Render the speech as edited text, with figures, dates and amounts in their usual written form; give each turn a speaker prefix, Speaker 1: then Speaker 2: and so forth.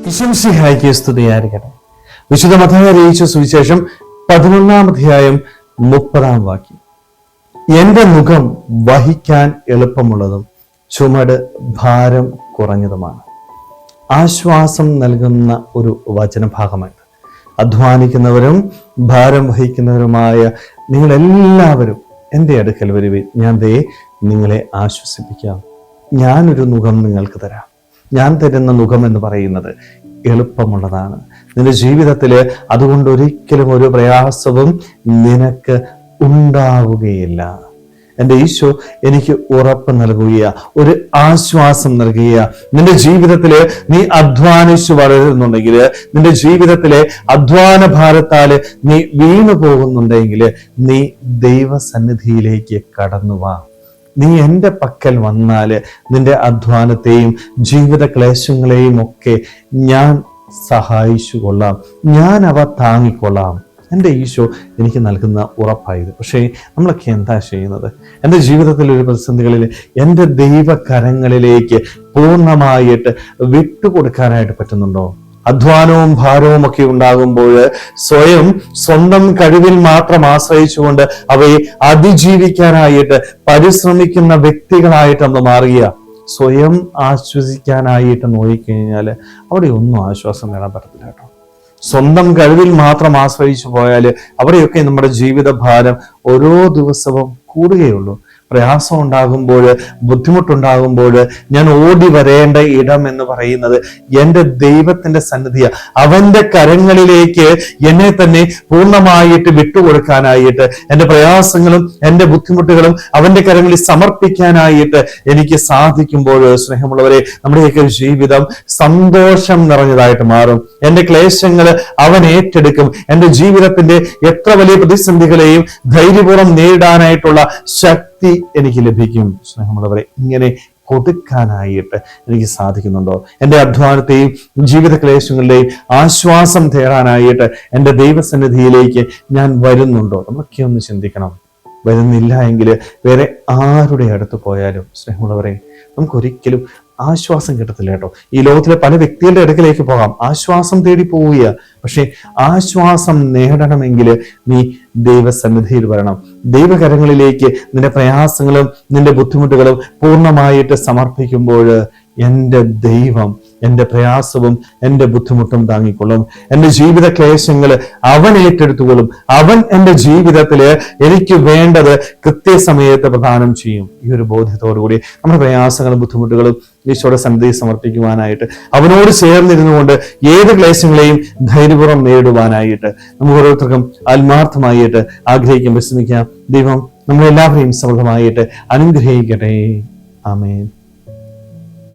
Speaker 1: ഈശോമിശിഹായ്ക്ക് സ്തുതിയായിരിക്കട്ടെ. വിശുദ്ധ മത്തായി അറിയിച്ച സുവിശേഷം 11-ാം അധ്യായം 30-ാം വാക്യം. എന്റെ മുഖം വഹിക്കാൻ എളുപ്പമുള്ളതും ചുമട് ഭാരം കുറഞ്ഞതുമാണ്. ആശ്വാസം നൽകുന്ന ഒരു വചനഭാഗമാണ്. അധ്വാനിക്കുന്നവരും ഭാരം വഹിക്കുന്നവരുമായ നിങ്ങളെല്ലാവരും എൻ്റെ അടുക്കൽ വരുവിൻ, ഞാൻ നിങ്ങളെ ആശ്വസിപ്പിക്കാം. ഞാനൊരു മുഖം നിങ്ങൾക്ക് തരാം. ഞാൻ തരുന്ന മുഖം എന്ന് പറയുന്നത് എളുപ്പമുള്ളതാണ്. നിന്റെ ജീവിതത്തിൽ അതുകൊണ്ട് ഒരിക്കലും ഒരു പ്രയാസവും നിനക്ക് ഉണ്ടാവുകയില്ല. എൻ്റെ ഈശോ എനിക്ക് ഉറപ്പ് നൽകുക, ഒരു ആശ്വാസം നൽകുക. നിന്റെ ജീവിതത്തിൽ നീ അധ്വാനിച്ചു വളരുന്നുണ്ടെങ്കിൽ, നിന്റെ ജീവിതത്തിലെ അധ്വാന ഭാരത്താല് നീ വീണു പോകുന്നുണ്ടെങ്കിൽ, നീ ദൈവസന്നിധിയിലേക്ക് കടന്നു വാ. നീ എൻ്റെ പക്കൽ വന്നാല് നിന്റെ അധ്വാനത്തെയും ജീവിത ക്ലേശങ്ങളെയും ഒക്കെ ഞാൻ സഹായിച്ചു കൊള്ളാം, ഞാൻ അവ താങ്ങിക്കൊള്ളാം. എൻ്റെ ഈശോ എനിക്ക് നൽകുന്ന ഉറപ്പായത്. പക്ഷേ നമ്മളൊക്കെ എന്താ ചെയ്യുന്നത്? എൻ്റെ ജീവിതത്തിലെ ഒരു പ്രതിസന്ധികളിൽ എൻ്റെ ദൈവകരങ്ങളിലേക്ക് പൂർണ്ണമായിട്ട് വിട്ടുകൊടുക്കാനായിട്ട് പറ്റുന്നുണ്ടോ? അധ്വാനവും ഭാരവും ഒക്കെ ഉണ്ടാകുമ്പോൾ സ്വന്തം കഴിവിൽ മാത്രം ആശ്രയിച്ചുകൊണ്ട് അവയെ അതിജീവിക്കാനായിട്ട് പരിശ്രമിക്കുന്ന വ്യക്തികളായിട്ട് നമ്മൾ മാറുക. സ്വയം ആശ്വസിക്കാനായിട്ട് നോക്കിക്കഴിഞ്ഞാൽ അവിടെ ഒന്നും ആശ്വാസം നേടാൻ പറ്റത്തില്ല കേട്ടോ. സ്വന്തം കഴിവിൽ മാത്രം ആശ്രയിച്ചു പോയാൽ അവിടെയൊക്കെ നമ്മുടെ ജീവിത ഭാരം ഓരോ ദിവസവും കൂടുകയുള്ളൂ. പ്രയാസം ഉണ്ടാകുമ്പോൾ, ബുദ്ധിമുട്ടുണ്ടാകുമ്പോൾ ഞാൻ ഓടി വരേണ്ട ഇടം എന്ന് പറയുന്നത് എൻ്റെ ദൈവത്തിന്റെ സന്നിധിയാണ്. അവന്റെ കരങ്ങളിലേക്ക് എന്നെ തന്നെ പൂർണ്ണമായിട്ട് വിട്ടുകൊടുക്കാനായിട്ട്, എൻ്റെ പ്രയാസങ്ങളും എൻ്റെ ബുദ്ധിമുട്ടുകളും അവന്റെ കരങ്ങളിൽ സമർപ്പിക്കാനായിട്ട് എനിക്ക് സാധിക്കുമ്പോൾ, സ്നേഹമുള്ളവരെ, നമ്മുടെയൊക്കെ ജീവിതം സന്തോഷം നിറഞ്ഞതായിട്ട് മാറും. എൻ്റെ ക്ലേശങ്ങൾ അവൻ ഏറ്റെടുക്കും. എൻ്റെ ജീവിതത്തിന്റെ എത്ര വലിയ പ്രതിസന്ധികളെയും ധൈര്യപൂർവ്വം നേരിടാനായിട്ടുള്ള ശക്തി എനിക്ക് ലഭിക്കും. സ്നേഹമുള്ളവരെ, ഇങ്ങനെ കൊടുക്കാനായിട്ട് എനിക്ക് സാധിക്കുന്നുണ്ടോ? എൻ്റെ അധ്വാനത്തെയും ജീവിത ക്ലേശങ്ങളുടെയും ആശ്വാസം തേടാനായിട്ട് എൻ്റെ ദൈവസന്നിധിയിലേക്ക് ഞാൻ വരുന്നുണ്ടോ? നമ്മളൊക്കെ ഒന്ന് ചിന്തിക്കണം. വരുന്നില്ല എങ്കിൽ വേറെ ആരുടെ അടുത്ത് പോയാലും, സ്നേഹമുള്ളവരെ, നമുക്കൊരിക്കലും ആശ്വാസം കിട്ടത്തില്ല കേട്ടോ. ഈ ലോകത്തിലെ പല വ്യക്തികളുടെ അടുക്കലേക്ക് പോകാം, ആശ്വാസം തേടി പോവുക. പക്ഷെ ആശ്വാസം നേടണമെങ്കിൽ നീ ദൈവസന്നിധിയിൽ വരണം. ദൈവകരങ്ങളിലേക്ക് നിന്റെ പ്രയാസങ്ങളും നിന്റെ ബുദ്ധിമുട്ടുകളും പൂർണ്ണമായിട്ട് സമർപ്പിക്കുമ്പോൾ എൻ്റെ ദൈവം എൻ്റെ പ്രയാസവും എൻ്റെ ബുദ്ധിമുട്ടും താങ്ങിക്കൊള്ളും. എൻ്റെ ജീവിത ക്ലേശങ്ങൾ അവൻ ഏറ്റെടുത്തുകൊള്ളും. അവൻ എൻ്റെ ജീവിതത്തില് എനിക്ക് വേണ്ടത് കൃത്യസമയത്ത് പ്രദാനം ചെയ്യും. ഈ ഒരു ബോധ്യത്തോടു കൂടി നമ്മുടെ പ്രയാസങ്ങളും ബുദ്ധിമുട്ടുകളും ഈശോയുടെ സന്നിധിയിൽ സമർപ്പിക്കുവാനായിട്ട്, അവനോട് ചേർന്നിരുന്നുകൊണ്ട് ഏത് ക്ലേശങ്ങളെയും ധൈര്യപൂർവ്വം നേരിടുവാനായിട്ട് നമുക്ക് ഓരോരുത്തർക്കും ആത്മാർത്ഥമായിട്ട് ആഗ്രഹിക്കാൻ പരിശ്രമിക്കാം. ദൈവം നമ്മളെല്ലാവരെയും സമൃദ്ധമായിട്ട് അനുഗ്രഹിക്കട്ടെ. ആമേൻ.